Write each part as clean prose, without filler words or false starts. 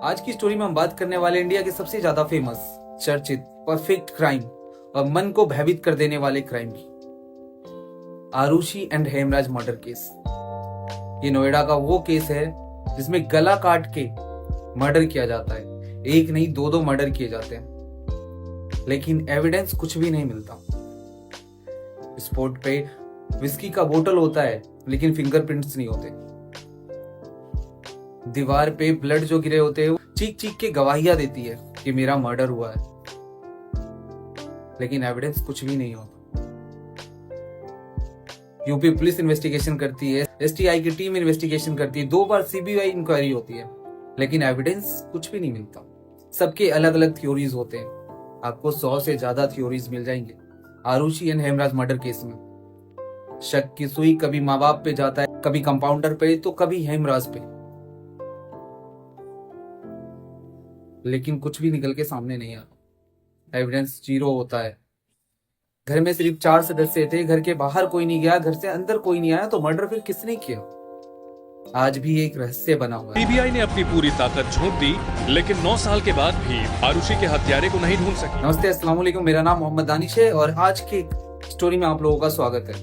आज की स्टोरी में हम बात करने वाले इंडिया के सबसे ज्यादा फेमस, चर्चित, परफेक्ट क्राइम और मन को भयभीत कर देने वाले क्राइम की, Aarushi and Hemraj murder case. ये नोएडा का वो केस है जिसमें गला काट के मर्डर किया जाता है। एक नहीं, दो मर्डर किए जाते हैं, लेकिन एविडेंस कुछ भी नहीं मिलता। स्पॉट पे विस्की का बोतल होता है लेकिन फिंगरप्रिंट्स नहीं होते। दीवार पे ब्लड जो गिरे होते हैं, चीख चीख के गवाहियां देती है कि मेरा मर्डर हुआ है, लेकिन एविडेंस कुछ भी नहीं होता। यूपी पुलिस इन्वेस्टिगेशन करती है, एसटीआई की टीम इन्वेस्टिगेशन करती है, 2 बार सीबीआई इंक्वायरी होती है, लेकिन एविडेंस कुछ भी नहीं मिलता। सबके अलग अलग थ्योरीज होते हैं। आपको 100 से ज्यादा थ्योरीज मिल जाएंगे Aarushi and Hemraj murder case में। शक की सुई कभी माँ बाप पे जाता है, कभी कंपाउंडर पे, तो कभी हेमराज पे, लेकिन कुछ भी निकल के सामने नहीं आता। एविडेंस 0 होता है। घर में सिर्फ 4 सदस्य थे, घर के बाहर कोई नहीं गया, घर से अंदर कोई नहीं आया, तो मर्डर फिर किसने किया? आज भी एक रहस्य बना हुआ है। सीबीआई ने अपनी पूरी ताकत झोंक दी, लेकिन 9 साल के बाद भी आरुषि के हत्यारे को नहीं ढूंढ सकी। नमस्ते, अस्सलाम वालेकुम। मेरा नाम मोहम्मद दानिश है और आज की स्टोरी में आप लोगों का स्वागत है।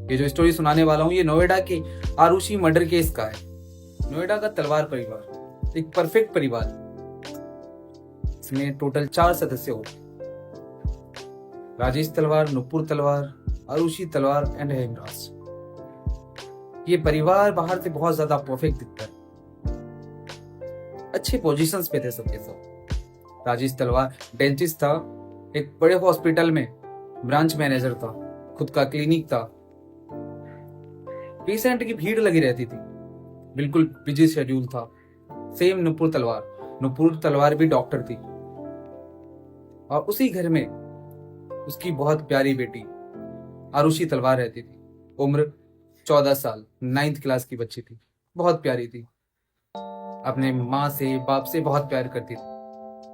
ये जो स्टोरी सुनाने वाला हूँ, ये नोएडा के आरुषि मर्डर केस का है। नोएडा का तलवार परिवार एक परफेक्ट परिवार, इसमें टोटल 4 सदस्य होते। राजेश तलवार, नुपुर तलवार, आरुषि तलवार एंड हेमराज। ये परिवार बाहर से बहुत ज्यादा परफेक्ट दिखता है, अच्छे पोजीशंस पे थे सबके सब। राजेश तलवार डेंटिस्ट था, एक बड़े हॉस्पिटल में ब्रांच मैनेजर था, खुद का क्लिनिक था, पेशेंट की भीड़ लगी रहती थी, बिल्कुल बिजी शेड्यूल था। सेम नुपुर तलवार भी डॉक्टर थी, और उसी घर में उसकी बहुत प्यारी बेटी आरुषि तलवार रहती थी। उम्र 14 साल, 9th क्लास की बच्ची थी, बहुत प्यारी थी, अपने माँ से बाप से बहुत प्यार करती थी।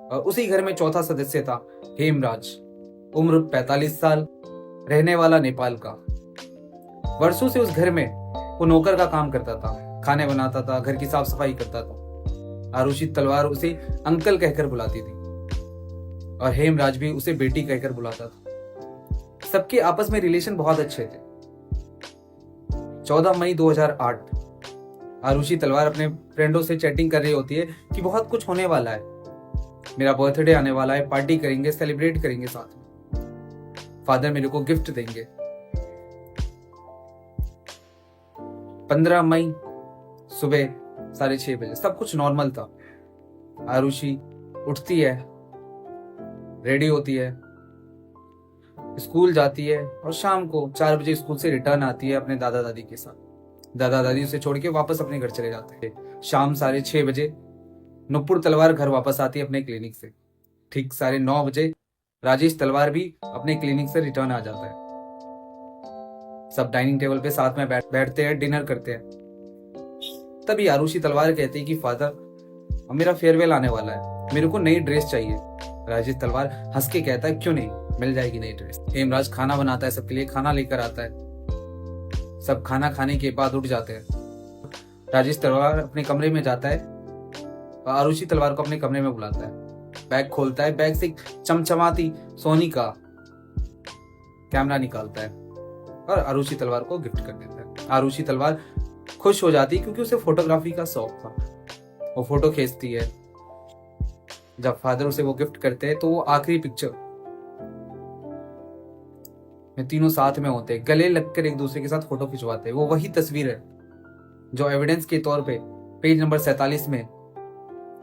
और उसी घर में चौथा सदस्य था हेमराज, उम्र 45 साल, रहने वाला नेपाल का। वर्षों से उस घर में वो नौकर का काम करता था, खाने बनाता था, घर की साफ सफाई करता था। आरुषि तलवार उसे अंकल कहकर बुलाती थी और हेमराज भी उसे बेटी कहकर बुलाता था। सबके आपस में रिलेशन बहुत अच्छे थे। 14 मई 2008 आरुषि तलवार अपने फ्रेंडों से चैटिंग कर रही होती है कि बहुत कुछ होने वाला है, मेरा बर्थडे आने वाला है, पार्टी करेंगे, सेलिब्रेट करेंगे साथ में, फादर मेरे को गिफ्ट देंगे। 15 मई सुबह 6:30 बजे सब कुछ नॉर्मल था। आरुषि उठती है, रेडी होती है, स्कूल जाती है और शाम को 4 बजे स्कूल से रिटर्न आती है अपने दादा दादी के साथ। दादा दादी उसे छोड़ के वापस अपने घर चले जाते हैं। शाम 6:30 बजे नुपुर तलवार घर वापस आती है अपने क्लिनिक से। ठीक 9:30 बजे राजेश तलवार भी अपने क्लिनिक से रिटर्न आ जाता है। सब डाइनिंग टेबल पे साथ में बैठते हैं, डिनर करते हैं। तभी आरुषि तलवार कहती है कि फादर, मेरा फेयरवेल आने वाला है, मेरे को नई ड्रेस चाहिए। राजेश तलवार हंस के कहता है, क्यों नहीं, मिल जाएगी नई ड्रेस। हेमराज खाना बनाता है, सबके लिए खाना लेकर आता है। सब खाना खाने के बाद उठ जाते हैं। राजेश तलवार अपने कमरे में जाता है और आरुषि तलवार को अपने कमरे में बुलाता है। बैग खोलता है, बैग से एक चमचमाती सोनी का कैमरा निकालता है और आरुषि तलवार को गिफ्ट कर देता है। आरुषि तलवार खुश हो जाती है क्योंकि उसे फोटोग्राफी का शौक था। वो फोटो खींचती है। जब फादर उसे वो गिफ्ट करते हैं तो वो आखिरी पिक्चर में तीनों साथ में होते हैं, गले लगकर एक दूसरे के साथ फोटो खिंचवाते हैं। वो वही तस्वीर है जो एविडेंस के तौर पे पेज नंबर 47 में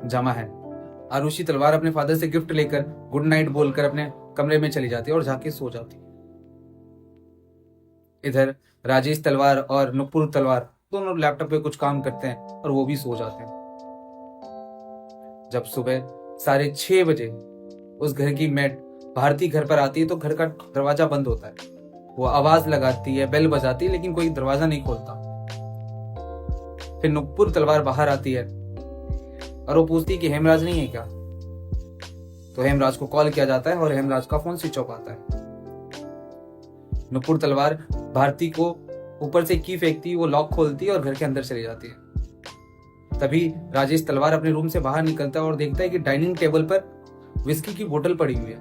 जमा है। आरुषि तलवार अपने फादर से गिफ्ट लेकर गुड नाइट बोलकर अपने कमरे में चली जाती है और जाके सो जाती है। इधर राजेश तलवार और नुपुर तलवार दोनों लैपटॉप पे कुछ काम करते हैं और वो भी सो जाते हैं। जब सुबह 6:30 बजे उस घर की मेट भारती घर पर आती है तो घर का दरवाजा बंद होता है। वो आवाज लगाती है, बेल बजाती है, लेकिन कोई दरवाजा नहीं खोलता। फिर नुपुर तलवार बाहर आती है और वो पूछती है कि हेमराज नहीं है क्या? तो हेमराज को कॉल किया जाता है और हेमराज का फोन स्विच ऑफ आता है। नुपुर तलवार भारती को ऊपर से की फेंकती, वो लॉक खोलती है और घर के अंदर चली जाती है। तभी राजेश तलवार अपने रूम से बाहर निकलता है और देखता है कि डाइनिंग टेबल पर विस्की की बोतल पड़ी हुई है।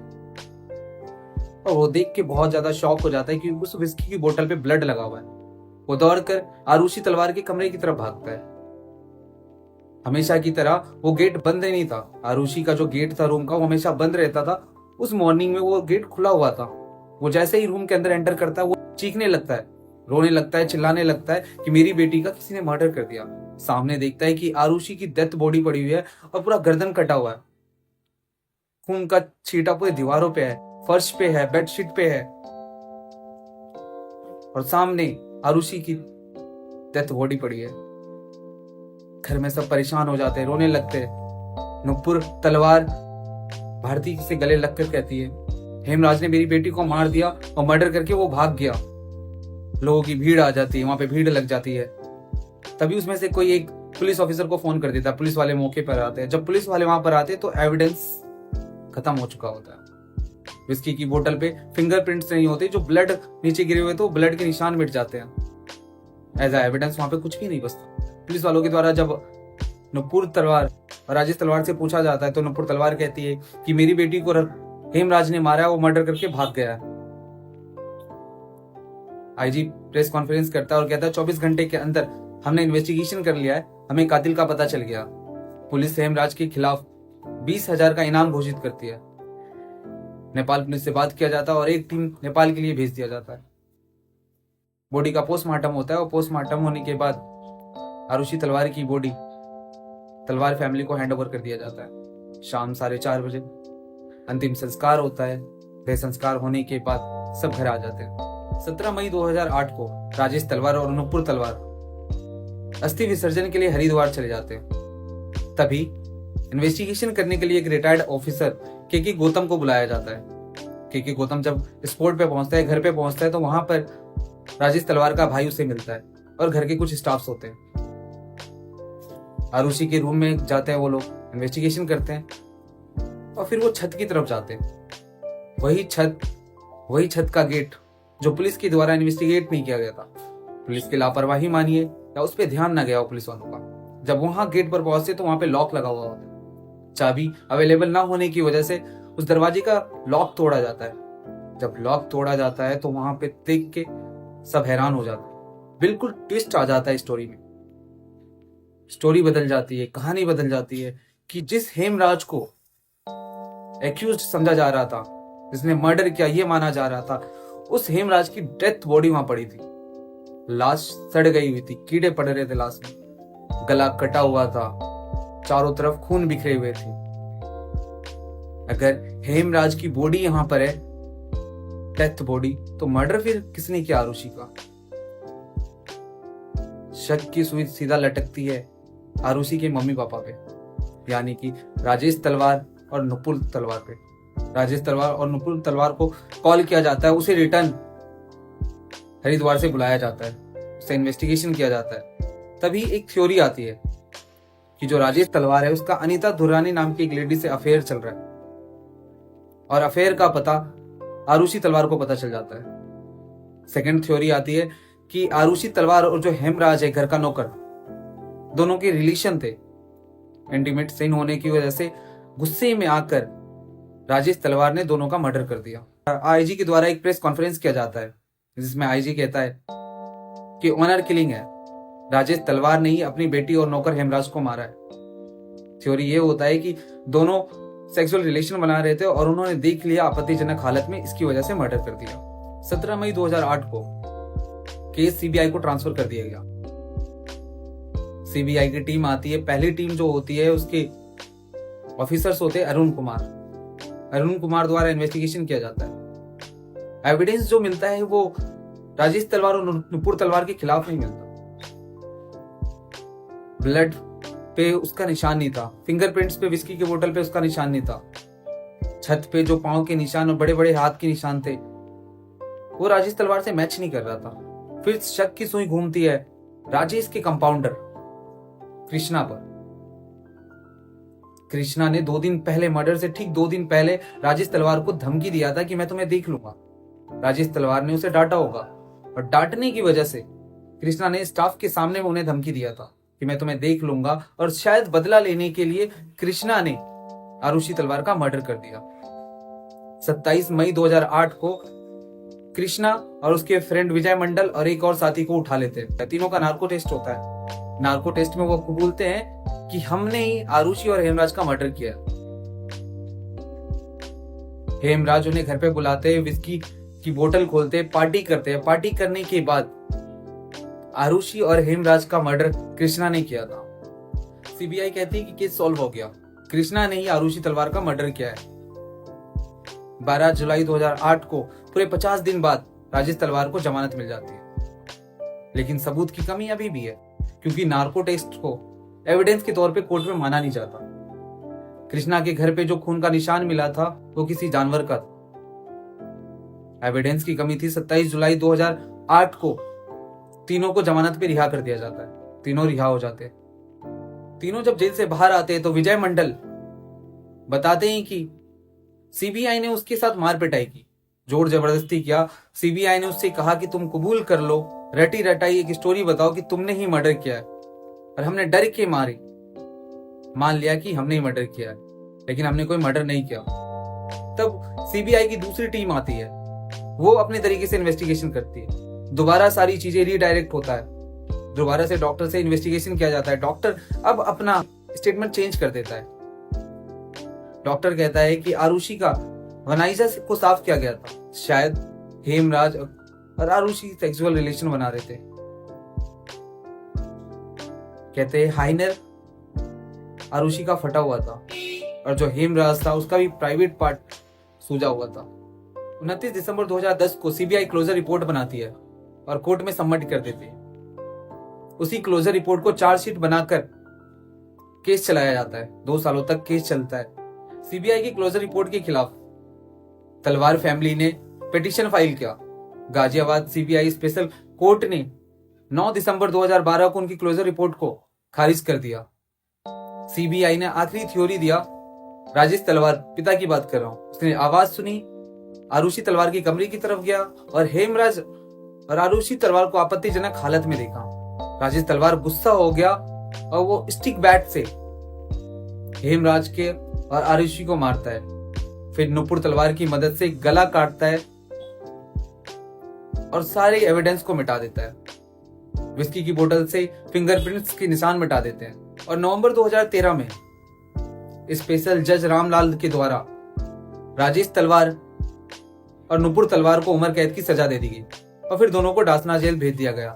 और वो देख के बहुत ज्यादा शॉक हो जाता है कि उस विस्की की बोतल पे ब्लड लगा हुआ है। वो दौड़कर आरुषि तलवार के कमरे की तरफ भागता है। हमेशा की तरह वो गेट बंद ही नहीं था। आरुषि का जो गेट था रूम का, वो हमेशा बंद रहता था। उस मॉर्निंग में वो गेट खुला हुआ था। वो जैसे ही रूम के अंदर एंटर करता है, वो चीखने लगता है, रोने लगता है, चिल्लाने लगता है कि मेरी बेटी का किसी ने मर्डर कर दिया। सामने देखता है कि आरुषि की डेथ बॉडी पड़ी हुई है और पूरा गर्दन कटा हुआ है। खून का छींटा पूरे दीवारों पे है, फर्श पे है, बेडशीट पे है। और सामने आरुषि की डेथ बॉडी पड़ी है। घर में सब परेशान हो जाते हैं, रोने लगते हैं। नुपुर तलवार भारती से गले लगकर कहती है, हेमराज ने मेरी बेटी को मार दिया और मर्डर करके वो भाग गया। लोगों की भीड़ आ जाती है, वहां पे भीड़ लग जाती है। तभी उसमें से कोई एक पुलिस ऑफिसर को फोन कर देता है। पुलिस वाले मौके पर आते हैं। जब पुलिस वाले वहां पर आते हैं तो एविडेंस खत्म हो चुका होता है। विस्की की बोतल पे फिंगरप्रिंट्स नहीं होते, जो ब्लड नीचे गिरे हुए तो ब्लड के निशान मिट जाते हैं। एज एविडेंस वहां पे कुछ भी नहीं बचता। पुलिस वालों के द्वारा जब नुपुर तलवार और राजेश तलवार से पूछा जाता है तो नुपुर तलवार कहती है कि मेरी बेटी को हेमराज ने मारा, वो मर्डर करके भाग गया है। आईजी प्रेस कॉन्फ्रेंस करता है और कहता है 24 घंटे के अंदर हमने इन्वेस्टिगेशन कर लिया है, हमें कातिल का पता चल गया। पुलिस हेमराज के खिलाफ 20,000 का इनाम घोषित करती है। नेपाल पुलिस से बात किया जाता है और एक टीम नेपाल के लिए भेज दिया जाता है। बॉडी का पोस्टमार्टम होता है और पोस्टमार्टम होने के बाद आरुषि तलवार की बॉडी तलवार फैमिली को हैंड ओवर कर दिया जाता है। शाम 4:30 बजे अंतिम संस्कार होता है। वह संस्कार होने के बाद सब घर आ जाते हैं। 17 मई 2008 को राजेश तलवार और नुपुर तलवार अस्थि विसर्जन के लिए हरिद्वार चले जाते हैं। तभी इन्वेस्टिगेशन करने के लिए एक रिटायर्ड ऑफिसर के गौतम को बुलाया जाता है। के गौतम जब स्पॉट पे पहुंचता है, घर पे पहुंचता है, तो वहां पर राजेश तलवार का भाई उसे मिलता है और घर के कुछ स्टाफ्स होते हैं। आरुषि के रूम में जाते हैं वो लोग, इन्वेस्टिगेशन करते हैं और फिर वो छत की तरफ जाते हैं। वही छत का गेट जो पुलिस के द्वारा इन्वेस्टिगेट नहीं किया गया था। पुलिस की लापरवाही मानिए या उस पर ध्यान न गया हो पुलिस वालों का। जब वहां गेट पर पहुंचते तो वहां पे लॉक लगा हुआ होता है। चाबी अवेलेबल ना होने की वजह से उस दरवाजे का लॉक तोड़ा जाता है। जब लॉक तोड़ा जाता है तो वहां पे देख के सब हैरान हो जाते हैं। बिल्कुल ट्विस्ट आ जाता है स्टोरी में। स्टोरी बदल जाती है, कहानी बदल जाती है कि जिस हेमराज को एक्यूज्ड समझा जा रहा था, जिसने मर्डर किया ये माना जा रहा था, उस हेमराज की डेथ बॉडी वहां पड़ी थी। लाश सड़ गई हुई थी, कीड़े पड़ रहे थे लाश में, गला कटा हुआ था, चारों तरफ खून बिखरे हुए थे। अगर हेमराज की बॉडी यहां पर है, डेथ बॉडी, तो मर्डर फिर किसने किया आरुषि का? शक की सुई सीधा लटकती है आरुषि के मम्मी पापा पे, यानी कि राजेश तलवार और नुपुर तलवार पे। राजेश तलवार और नुपुर तलवार को कॉल किया जाता है, उसे रिटर्न हरिद्वार से बुलाया जाता है, उसे इन्वेस्टिगेशन किया जाता है। तभी एक थ्योरी आती है कि जो राजेश तलवार है उसका अनीता दुर्रानी नाम की एक लेडी से अफेयर चल रहा है, और अफेयर का पता आरुषि तलवार को पता चल जाता है। सेकंड थ्योरी आती है कि आरुषि तलवार और जो हेमराज है घर का नौकर, दोनों के रिलेशन थे। इंटीमेट सीन होने की वजह से गुस्से में आकर राजेश तलवार ने दोनों का मर्डर कर दिया। आईजी के द्वारा एक प्रेस कॉन्फ्रेंस किया जाता है जिसमें आईजी कहता है कि ऑनर किलिंग है, राजेश तलवार ने ही अपनी बेटी और नौकर हेमराज को मारा है। थ्योरी ये होता है कि दोनों सेक्सुअल रिलेशन बना रहे थे और उन्होंने देख लिया आपत्तिजनक हालत में, इसकी वजह से मर्डर कर दिया। 17 मई 2008 को केस सीबीआई को ट्रांसफर कर दिया गया। सीबीआई की टीम आती है। पहली टीम जो होती है उसके ऑफिसर्स होते हैं अरुण कुमार द्वारा इन्वेस्टिगेशन किया जाता है। एविडेंस जो मिलता है वो राजेश तलवार और नुपुर तलवार के खिलाफ नहीं मिलता। ब्लड पे उसका निशान नहीं था, फिंगरप्रिंट्स पे विस्की के बोतल पे उसका निशान नहीं था, छत पे जो पांव के निशान और बड़े बड़े हाथ के निशान थे वो राजेश तलवार से मैच नहीं कर रहा था। फिर शक की सुई घूमती है राजेश के कंपाउंडर कृष्णा पर। कृष्णा ने 2 दिन पहले, मर्डर से ठीक 2 दिन पहले राजेश तलवार को धमकी दिया था कि मैं तुम्हें देख लूंगा। राजेश तलवार ने उसे डांटा होगा और डांटने की वजह से कृष्णा ने स्टाफ के सामने उन्हें धमकी दिया था कि मैं तुम्हें देख लूंगा, और शायद बदला लेने के लिए कृष्णा ने आरुषि तलवार का मर्डर कर दिया। 27 मई 2008 को कृष्णा और उसके फ्रेंड विजय मंडल और एक और साथी को उठा लेते हैं। तीनों का नार्को टेस्ट होता है। नार्को टेस्ट में वो बोलते हैं कि हमने ही आरुषि और हेमराज का मर्डर किया। हेमराज उन्हें घर पे बुलाते हैं, विस्की की बोतल खोलते हैं, पार्टी करते हैं। पार्टी करने के बाद आरुषि और हेमराज का मर्डर कृष्णा ने किया था। सीबीआई कहती है कि केस सॉल्व हो गया, कृष्णा ने ही आरुषि तलवार का मर्डर किया है। 12 जुलाई 2008 को पूरे 50 दिन बाद राजेश तलवार को जमानत मिल जाती है। लेकिन सबूत की कमी अभी भी है, क्योंकि नार्को टेस्ट को एविडेंस के तौर पे कोर्ट में माना नहीं जाता। कृष्णा के घर पे जो खून का निशान मिला था वो किसी जानवर का था। एविडेंस की कमी थी। 27 जुलाई 2008 को तीनों को जमानत पे रिहा कर दिया जाता है। तीनों रिहा हो जाते हैं। तीनों जब जेल से बाहर आते हैं तो विजय मंडल बताते हैं कि सीबीआई ने उसके साथ मार पिटाई की, जोर जबरदस्ती किया। सीबीआई ने उससे कहा कि तुम कबूल कर लो, रटी रटाई एक स्टोरी बताओ कि तुमने ही मर्डर किया है। और हमने डर के मारे मान लिया कि हमने ही मर्डर किया है, लेकिन हमने कोई मर्डर नहीं किया। तब सीबीआई की दूसरी टीम आती है, वो अपने तरीके से इन्वेस्टिगेशन करती है। दोबारा सारी चीजें रीडायरेक्ट होता है, दोबारा से डॉक्टर से इन्वेस्टिगेशन किया जाता है। डॉक्टर अब अपना स्टेटमेंट चेंज कर देता है। डॉक्टर कहता है कि आरुषि का वनाइजा को साफ किया गया था। शायद हेमराज और आरुषि सेक्सुअल रिलेशन बना रहे थे। कहते हैं हाइनर आरुषि का फटा हुआ था और जो हेमराज था उसका भी प्राइवेट पार्ट सूजा हुआ था। 29 दिसंबर 2010 को सीबीआई क्लोजर रिपोर्ट बनाती है और कोर्ट में सबमिट कर देती है। उसी क्लोजर रिपोर्ट को चार्जशीट बनाकर केस चलाया जाता है। 2 सालों तक केस चलता है। सीबीआई की क्लोजर रिपोर्ट के खिलाफ तलवार फैमिली ने पिटीशन फाइल किया। गाजियाबाद सीबीआई स्पेशल कोर्ट ने 9 दिसंबर 2012 को उनकी क्लोजर रिपोर्ट को खारिज कर दिया। सीबीआई ने आखिरी थ्योरी दिया। राजेश तलवार, पिता की बात कर रहा हूं, उसने आवाज सुनी, आरुषि तलवार की कमरे की तरफ गया और हेमराज और आरुषि तलवार को आपत्तिजनक हालत में देखा। राजेश तलवार गुस्सा हो गया और वो स्टिक बैट से हेमराज के और आरुषि को मारता है। फिर नुपुर तलवार की मदद से गला काटता है और सारे एविडेंस को मिटा देता है। विस्की की बोतल से फिंगरप्रिंट्स के निशान मिटा देते हैं। और नवंबर 2013 में स्पेशल जज रामलाल के द्वारा राजेश तलवार और नुपुर तलवार को उम्र कैद की सजा दे दी गई और फिर दोनों को डासना जेल भेज दिया गया।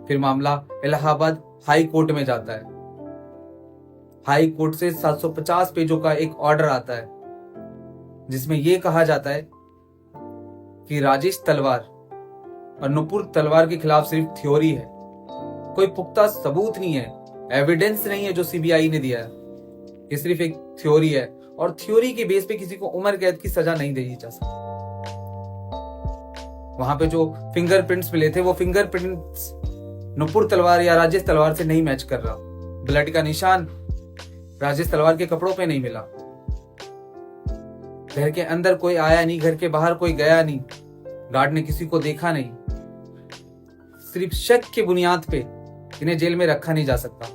फिर मामला इलाहाबाद हाई कोर्ट में जाता है। हाई कोर्ट से 750 पेजों का एक ऑर्डर आता है जिसमें यह कहा जाता है कि राजेश तलवार और नुपुर तलवार के खिलाफ सिर्फ थ्योरी है, कोई पुख्ता सबूत नहीं है, एविडेंस नहीं है जो सीबीआई ने दिया है। ये सिर्फ एक थ्योरी है और थ्योरी के बेस पे किसी को उम्र कैद की सजा नहीं दी जा सकती। वहां पे जो फिंगरप्रिंट्स मिले थे वो फिंगरप्रिंट्स नुपुर तलवार या राजेश तलवार से नहीं मैच कर रहा। ब्लड का निशान राजेश तलवार के कपड़ों पे नहीं मिला। घर के अंदर कोई आया नहीं, घर के बाहर कोई गया नहीं, गार्ड ने किसी को देखा नहीं। सिर्फ शक के बुनियाद पे इन्हें जेल में रखा नहीं जा सकता।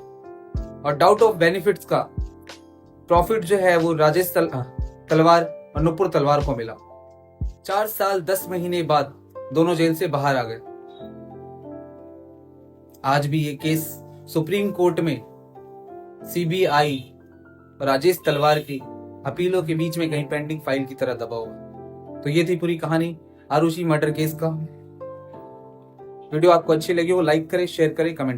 और डाउट ऑफ बेनिफिट्स का प्रॉफिट जो है वो राजेश तलवार और नुपुर तलवार को मिला। 4 साल 10 महीने बाद दोनों जेल से बाहर आ गए। आज भी ये केस सुप्रीम कोर्ट में सीबीआई और राजेश तलवार की अपीलों के बीच में कहीं पेंडिंग फाइल की तरह दबा हुआ। तो ये थी पूरी कहानी आरुषि मर्डर केस का। वीडियो आपको अच्छी लगी हो लाइक करें, शेयर करें, कमेंट